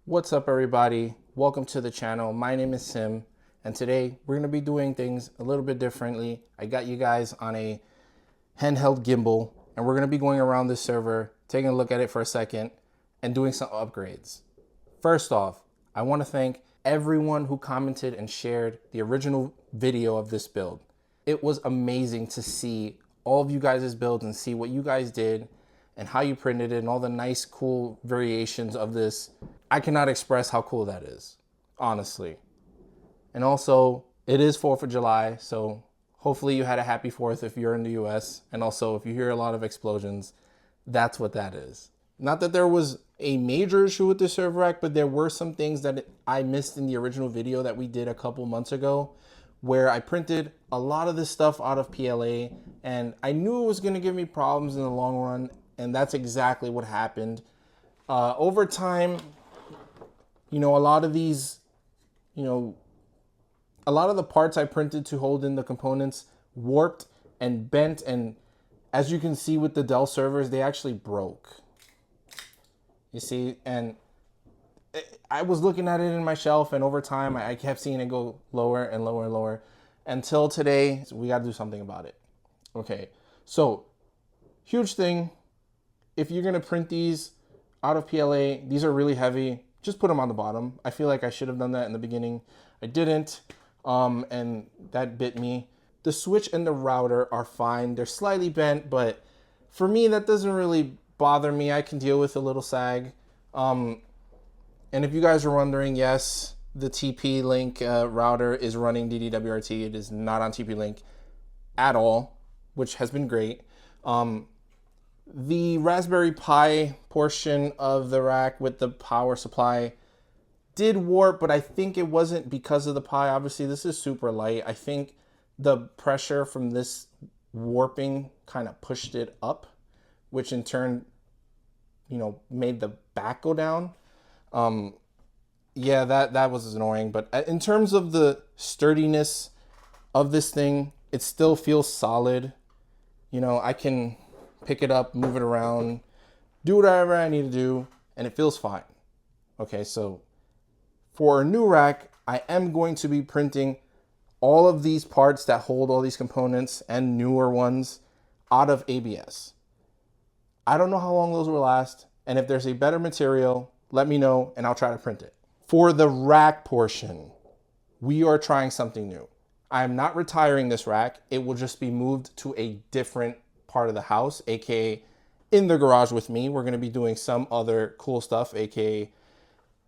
What's up, everybody? Welcome to the channel. My name is Sim, and today we're going to be doing things a little bit differently. I got you guys on a handheld gimbal, and we're going to be going around this server, taking a look at it for a second, and doing some upgrades. First off, I want to thank everyone who commented and shared the original video of this build. It was amazing to see all of you guys' builds and see what you guys did and how you printed it and all the nice, cool variations of this. I cannot express how cool that is, honestly. And also, it is 4th of July, so hopefully you had a happy 4th if you're in the US. And also, if you hear a lot of explosions, that's what that is. Not that there was a major issue with the server rack, but there were some things that I missed in the original video that we did a couple months ago, where I printed a lot of this stuff out of PLA, and I knew it was going to give me problems in the long run, and that's exactly what happened. Over time, a lot of these, a lot of the parts I printed to hold in the components warped and bent, and as you can see with the Dell servers, they actually broke. You see, and I was looking at it in my shelf, and over time, I kept seeing it go lower and lower and lower until today. So we got to do something about it. Okay, so huge thing. If you're going to print these out of PLA, these are really heavy. Just put them on the bottom. I feel like I should have done that in the beginning. I didn't, and that bit me. The switch and the router are fine. They're slightly bent, but for me, that doesn't really bother me. I can deal with a little sag. And if you guys are wondering, yes, the TP-Link router is running DDWRT. It is not on TP-Link at all, which has been great. The Raspberry Pi portion of the rack with the power supply did warp, but I think it wasn't because of the Pi. Obviously, this is super light. I think the pressure from this warping kind of pushed it up, which in turn, made the back go down. Yeah, that was annoying. But in terms of the sturdiness of this thing, it still feels solid. I can pick it up, move it around, do whatever I need to do, and it feels fine. Okay, so for a new rack, I am going to be printing all of these parts that hold all these components and newer ones out of ABS. I don't know how long those will last, and if there's a better material, let me know and I'll try to print it. For the rack portion, we are trying something new. I am not retiring this rack. It will just be moved to a different part of the house, aka in the garage with me. We're going to be doing some other cool stuff, aka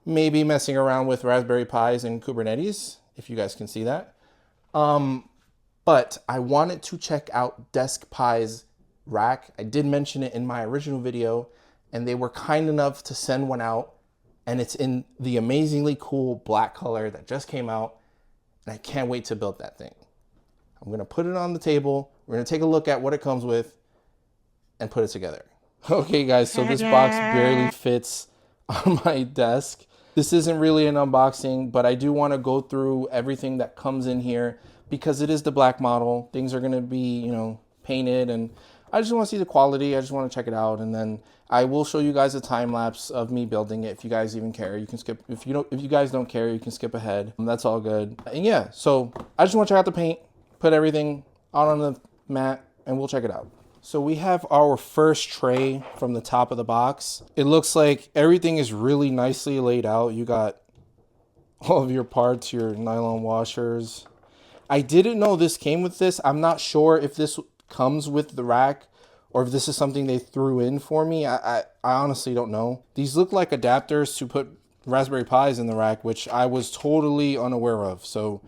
maybe messing around with Raspberry Pis and Kubernetes, if you guys can see that. But I wanted to check out DeskPi's rack. I did mention it in my original video, and they were kind enough to send one out, and it's in the amazingly cool black color that just came out, and I can't wait to build that thing. I'm going to put it on the table. We're going to take a look at what it comes with and put it together. Okay, guys, so this box barely fits on my desk. This isn't really an unboxing, but I do want to go through everything that comes in here because it is the black model. Things are going to be, painted, and I just want to see the quality. I just want to check it out, and then I will show you guys a time lapse of me building it. If you guys even care, you can skip. If you guys don't care, you can skip ahead. That's all good. And yeah, so I just want to check out the paint, put everything out on the mat, and we'll check it out. So we have our first tray from the top of the box. It looks like everything is really nicely laid out. You got all of your parts, your nylon washers. I didn't know this came with this. I'm not sure if this comes with the rack or if this is something they threw in for me. I honestly don't know. These look like adapters to put Raspberry Pis in the rack, which I was totally unaware of. So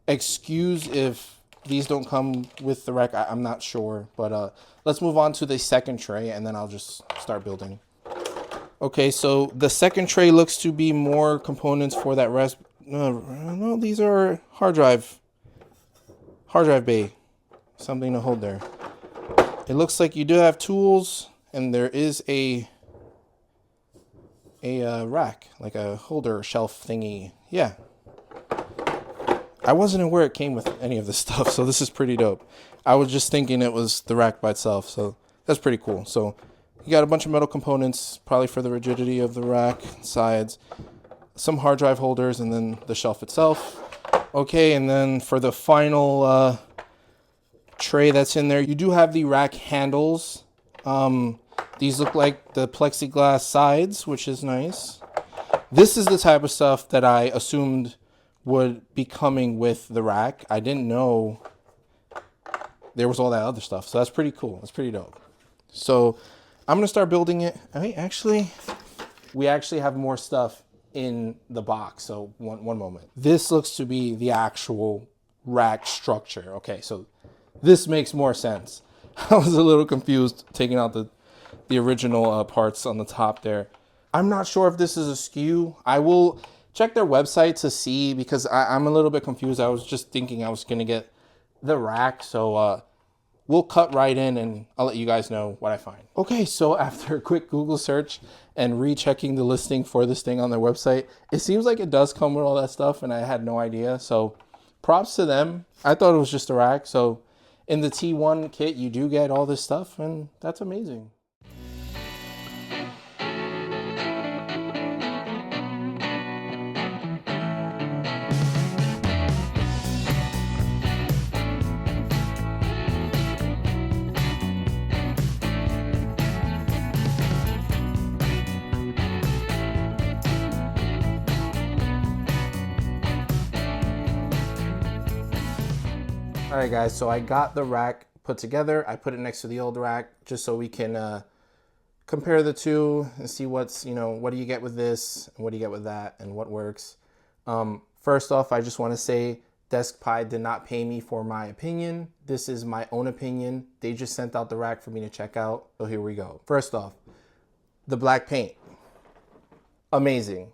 excuse if these don't come with the rack. I'm not sure, but let's move on to the second tray and then I'll just start building. Okay, so the second tray looks to be more components for that no, these are hard drive bay, something to hold there. It looks like you do have tools, and there is a rack, like a holder shelf thingy. Yeah. I wasn't aware it came with any of this stuff, so this is pretty dope. I was just thinking it was the rack by itself, so that's pretty cool. So You got a bunch of metal components, probably for the rigidity of the rack sides. some hard drive holders, and then the shelf itself. Okay, and then for the final tray that's in there, you do have the rack handles. These look like the plexiglass sides, which is nice. This is the type of stuff that I assumed would be coming with the rack. I didn't know there was all that other stuff, so that's pretty cool. That's pretty dope. So I'm gonna start building it. We actually have more stuff in the box, so one moment. This looks to be the actual rack structure. Okay, so this makes more sense. I was a little confused taking out the original parts on the top there. I'm not sure if this is a SKU. I will check their website to see, because I'm a little bit confused. I was just thinking I was gonna get the rack, so we'll cut right in and I'll let you guys know what I find. Okay, so after a quick Google search and rechecking the listing for this thing on their website, it seems like it does come with all that stuff, and I had no idea. So props to them. I thought it was just a rack. So in the T1 kit, you do get all this stuff, and that's amazing. All right, guys, so I got the rack put together. I put it next to the old rack just so we can compare the two and see what's, what do you get with this and what do you get with that and what works. First off, I just want to say DeskPi did not pay me for my opinion. This is my own opinion. They just sent out the rack for me to check out. So here we go. First off, the black paint. Amazing.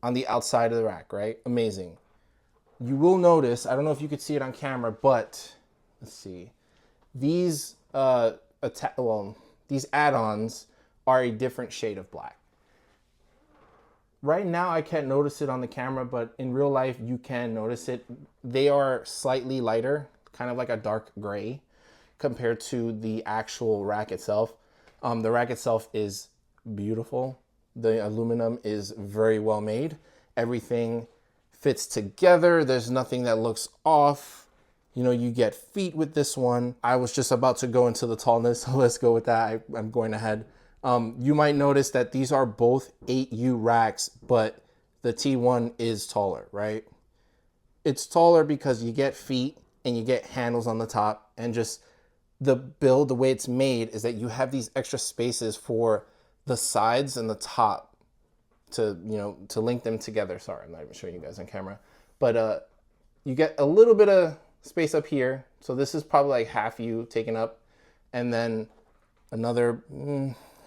On the outside of the rack, right? Amazing. You will notice, I don't know if you could see it on camera, but let's see. These these add-ons are a different shade of black. Right now I can't notice it on the camera, but in real life you can notice it. They are slightly lighter, kind of like a dark gray compared to the actual rack itself. The rack itself is beautiful. The aluminum is very well made. Everything fits together. There's nothing that looks off. You get feet with this one. I was just about to go into the tallness, so let's go with that. I'm going ahead. You might notice that these are both 8U racks, but the T1 is taller, right? It's taller because you get feet and you get handles on the top, and just the build, the way it's made is that you have these extra spaces for the sides and the top to link them together. Sorry, I'm not even showing you guys on camera, but you get a little bit of space up here. So this is probably like half U taken up, and then another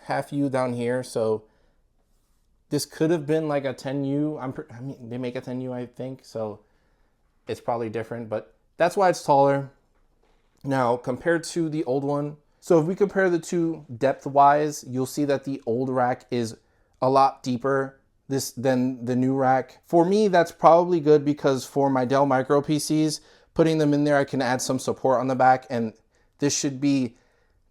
half U down here. So this could have been like a 10U. I mean, they make a 10U, I think. So it's probably different, but that's why it's taller. Now, compared to the old one, so if we compare the two depth-wise, you'll see that the old rack is a lot deeper than the new rack. For me, that's probably good, because for my Dell Micro PCs, putting them in there, I can add some support on the back, and this should be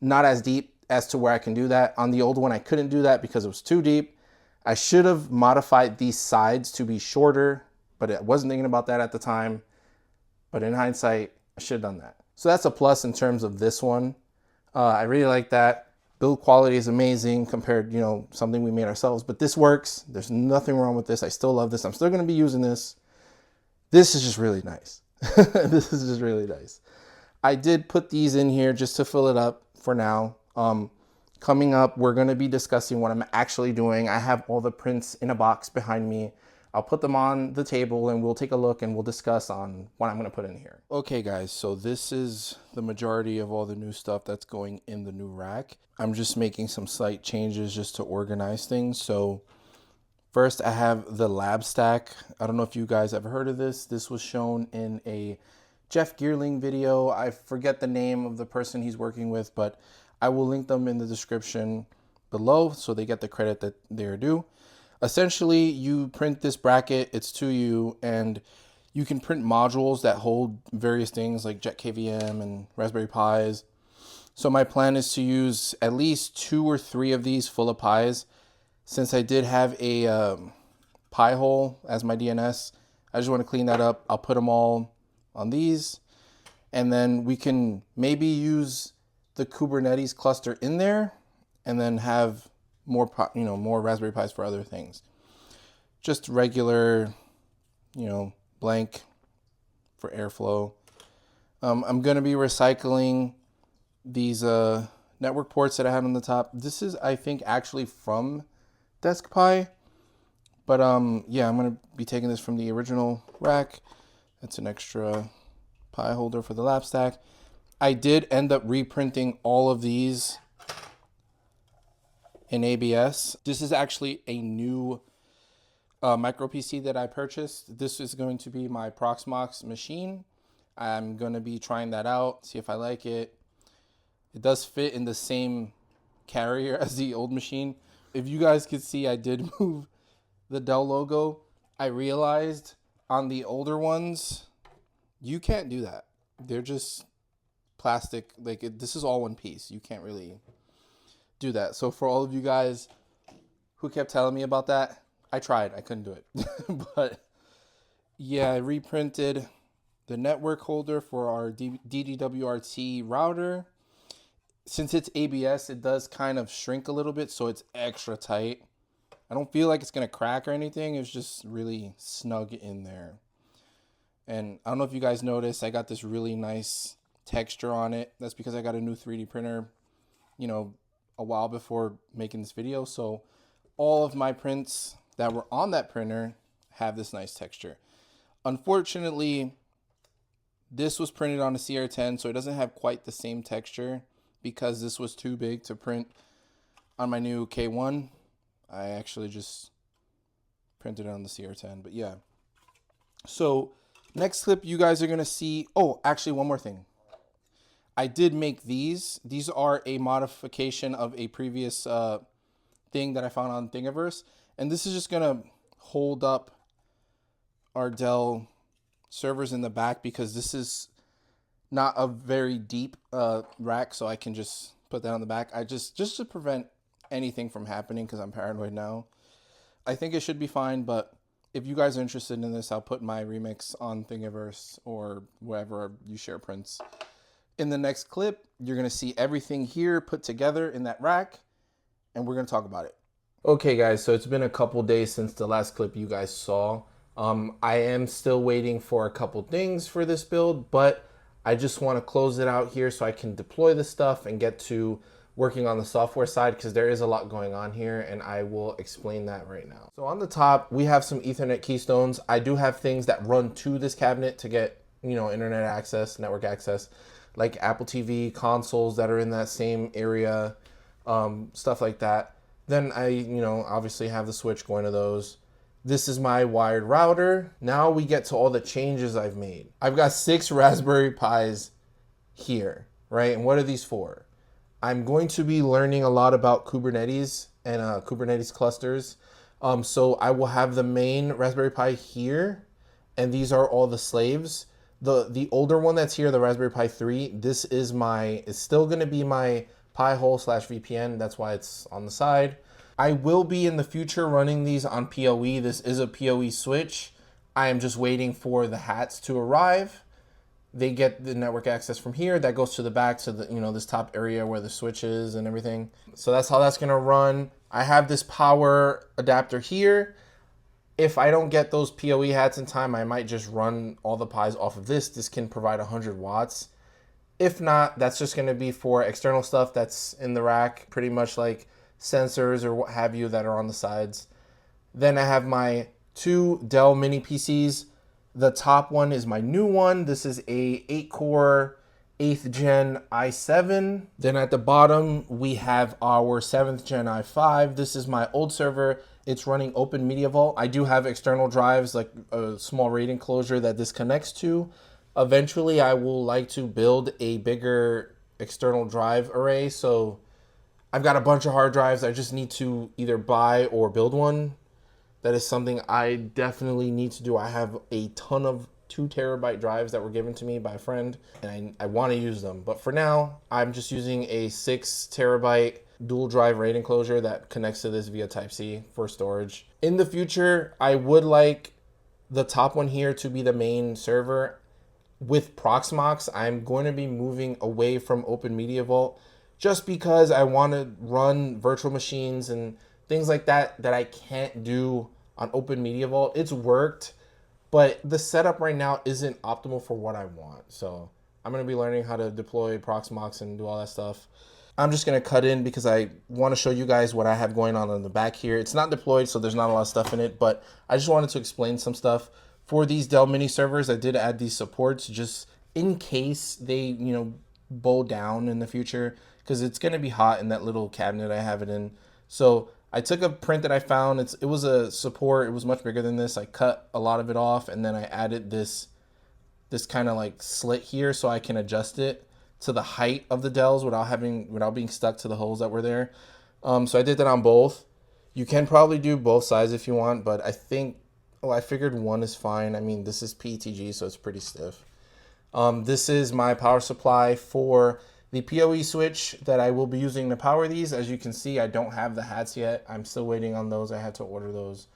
not as deep as to where I can do that. On the old one, I couldn't do that because it was too deep. I should have modified these sides to be shorter, but I wasn't thinking about that at the time. But in hindsight, I should have done that. So that's a plus in terms of this one. I really like that. Build quality is amazing compared, something we made ourselves, but this works. There's nothing wrong with this. I still love this. I'm still going to be using this. This is just really nice. This is just really nice. I did put these in here just to fill it up for now. Coming up, we're going to be discussing what I'm actually doing. I have all the prints in a box behind me. I'll put them on the table and we'll take a look and we'll discuss on what I'm going to put in here. Okay guys, so this is the majority of all the new stuff that's going in the new rack. I'm just making some slight changes just to organize things. So first I have the lab stack. I don't know if you guys ever heard of this. This was shown in a Jeff Geerling video. I forget the name of the person he's working with, but I will link them in the description below so they get the credit that they're due. Essentially, you print this bracket, it's 2U, and you can print modules that hold various things like JetKVM and Raspberry Pis. So my plan is to use at least 2 or 3 of these full of Pis. Since I did have a Pi hole as my DNS. I just want to clean that up. I'll put them all on these, and then we can maybe use the Kubernetes cluster in there, and then have more, more Raspberry Pis for other things. Just regular, blank for airflow. I'm going to be recycling these network ports that I have on the top. This is, I think, actually from DeskPi. But yeah, I'm going to be taking this from the original rack. That's an extra Pi holder for the lap stack. I did end up reprinting all of these in ABS. This is actually a new micro PC that I purchased. This is going to be my Proxmox machine. I'm going to be trying that out, see if I like it. It does fit in the same carrier as the old machine. If you guys could see, I did move the Dell logo. I realized on the older ones, you can't do that. They're just plastic. This is all one piece. You can't really do that. So for all of you guys who kept telling me about that, I tried. I couldn't do it. But yeah, I reprinted the network holder for our DDWRT router. Since it's ABS, it does kind of shrink a little bit, so it's extra tight. I don't feel like it's going to crack or anything. It's just really snug in there. And I don't know if you guys noticed, I got this really nice texture on it. That's because I got a new 3D printer, a while before making this video. So all of my prints that were on that printer have this nice texture. Unfortunately, this was printed on a CR10, so it doesn't have quite the same texture because this was too big to print on my new K1. I actually just printed it on the CR10, but yeah. So next clip you guys are going to see, oh, actually one more thing. I did make these. These are a modification of a previous thing that I found on Thingiverse. And this is just going to hold up our Dell servers in the back because this is not a very deep rack, so I can just put that on the back. I just to prevent anything from happening because I'm paranoid now. I think it should be fine, but if you guys are interested in this, I'll put my remix on Thingiverse or wherever you share prints. In the next clip, you're going to see everything here put together in that rack, and we're going to talk about it. Okay, guys, so it's been a couple days since the last clip you guys saw. I am still waiting for a couple things for this build, but I just want to close it out here so I can deploy the stuff and get to working on the software side because there is a lot going on here, and I will explain that right now. So on the top, we have some Ethernet keystones. I do have things that run to this cabinet to get, internet access, network access, like Apple TV consoles that are in that same area, stuff like that. Then I, obviously have the switch going to those. This is my wired router. Now we get to all the changes I've made. I've got 6 Raspberry Pis here, right? And what are these for? I'm going to be learning a lot about Kubernetes and Kubernetes clusters. So I will have the main Raspberry Pi here, and these are all the slaves. The older one that's here, the Raspberry Pi 3, this is it's still gonna be my Pi hole / VPN. That's why it's on the side. I will be in the future running these on PoE. This is a PoE switch. I am just waiting for the hats to arrive. They get the network access from here. That goes to the back to the, this top area where the switch is and everything. So that's how that's gonna run. I have this power adapter here. If I don't get those PoE hats in time, I might just run all the Pis off of this. This can provide 100 watts. If not, that's just gonna be for external stuff that's in the rack, pretty much like sensors or what have you that are on the sides. Then I have my 2 Dell mini PCs. The top one is my new one. This is a 8-core 8th gen i7. Then at the bottom, we have our 7th gen i5. This is my old server. It's running Open Media Vault. I do have external drives, like a small RAID enclosure that this connects to. Eventually, I will like to build a bigger external drive array. So I've got a bunch of hard drives. I just need to either buy or build one. That is something I definitely need to do. I have a ton of 2 terabyte drives that were given to me by a friend, and I want to use them. But for now, I'm just using a 6 terabyte dual drive RAID enclosure that connects to this via Type-C for storage. In the future, I would like the top one here to be the main server. With Proxmox, I'm going to be moving away from Open Media Vault just because I want to run virtual machines and things like that that I can't do on Open Media Vault. It's worked, but the setup right now isn't optimal for what I want. So I'm going to be learning how to deploy Proxmox and do all that stuff. I'm just going to cut in because I want to show you guys what I have going on in the back here. It's not deployed, so there's not a lot of stuff in it, but I just wanted to explain some stuff. For these Dell mini servers, I did add these supports just in case they, bow down in the future, because it's going to be hot in that little cabinet I have it in. So I took a print that I found. It was a support. It was much bigger than this. I cut a lot of it off, and then I added this kind of like slit here so I can adjust it to the height of the Dells without being stuck to the holes that were there. So I did that on both. You can probably do both sides if you want, but I figured one is fine. I mean, this is PETG, so it's pretty stiff. This is my power supply for the PoE switch that I will be using to power these. As you can see, I don't have the hats yet. I'm still waiting on those. I had to order those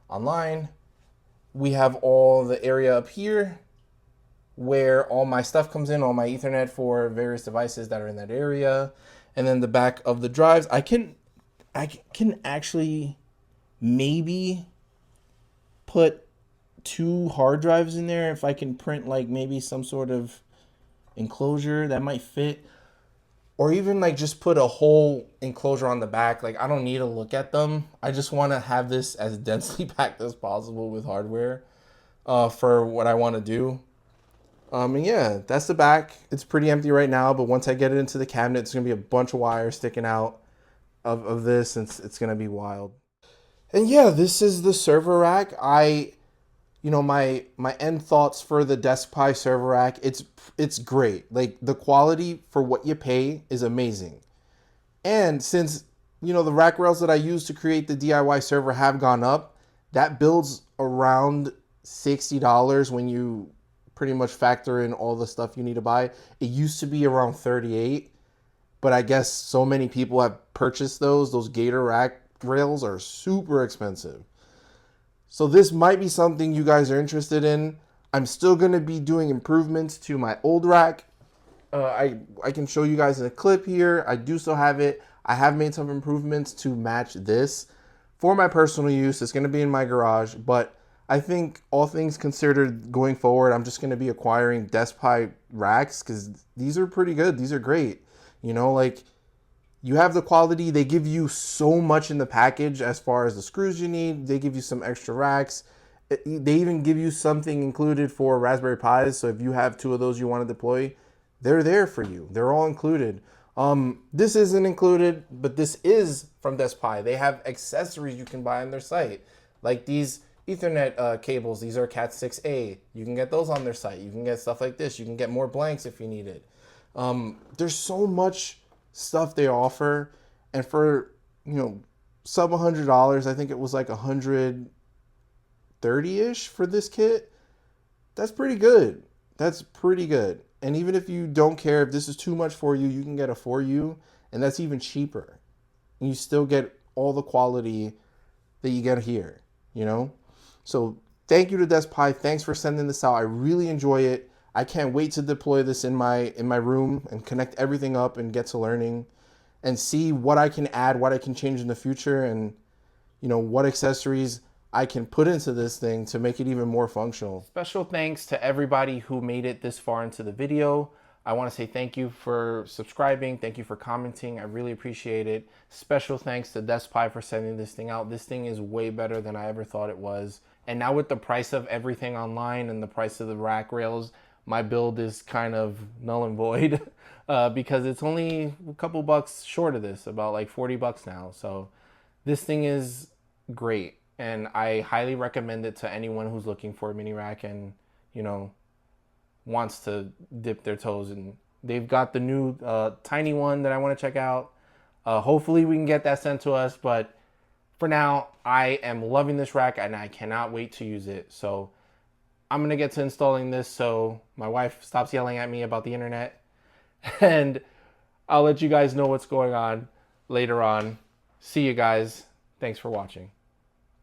online. We have all the area up here where all my stuff comes in, all my Ethernet for various devices that are in that area. And then the back of the drives, I can actually maybe put 2 hard drives in there if I can print like maybe some sort of enclosure that might fit, or even like just put a whole enclosure on the back. Like, I don't need to look at them. I just want to have this as densely packed as possible with hardware for what I want to do. And yeah, that's the back. It's pretty empty right now, but once I get it into the cabinet, it's gonna be a bunch of wires sticking out of this, and it's gonna be wild. And yeah, this is the server rack. My end thoughts for the DeskPi server rack, it's great. Like, the quality for what you pay is amazing. And since, the rack rails that I use to create the DIY server have gone up, that builds around $60 when you pretty much factor in all the stuff you need to buy. It used to be around $38, but I guess so many people have purchased those Gator rack rails are super expensive. So this might be something you guys are interested in. I'm still going to be doing improvements to my old rack. I can show you guys in a clip here. I do still have it. I have made some improvements to match this for my personal use. It's going to be in my garage, but I think all things considered going forward, I'm just going to be acquiring DeskPi racks because these are pretty good. These are great. Like, you have the quality. They give you so much in the package as far as the screws you need. They give you some extra racks. They even give you something included for Raspberry Pis. So if you have 2 of those you want to deploy, they're there for you. They're all included. This isn't included, but this is from DeskPi. They have accessories you can buy on their site, like these Ethernet cables. These are Cat 6A. You can get those on their site. You can get stuff like this. You can get more blanks if you need it. There's so much stuff they offer, and for sub $100, I think it was like $130-ish for this kit. That's pretty good. And even if you don't care if this is too much for you, you can get a 4U, and that's even cheaper, and you still get all the quality that you get here. So thank you to DeskPi. Thanks for sending this out. I really enjoy it. I can't wait to deploy this in my room and connect everything up and get to learning and see what I can add, what I can change in the future, and what accessories I can put into this thing to make it even more functional. Special thanks to everybody who made it this far into the video. I want to say thank you for subscribing. Thank you for commenting. I really appreciate it. Special thanks to DeskPi for sending this thing out. This thing is way better than I ever thought it was. And now with the price of everything online and the price of the rack rails, my build is kind of null and void because it's only a couple bucks short of this, about like 40 bucks now. So this thing is great, and I highly recommend it to anyone who's looking for a mini rack and wants to dip their toes in. They've got the new tiny one that I want to check out. Hopefully we can get that sent to us, but for now I am loving this rack and I cannot wait to use it. So I'm gonna get to installing this so my wife stops yelling at me about the internet, and I'll let you guys know what's going on. later on. See you guys. Thanks for watching.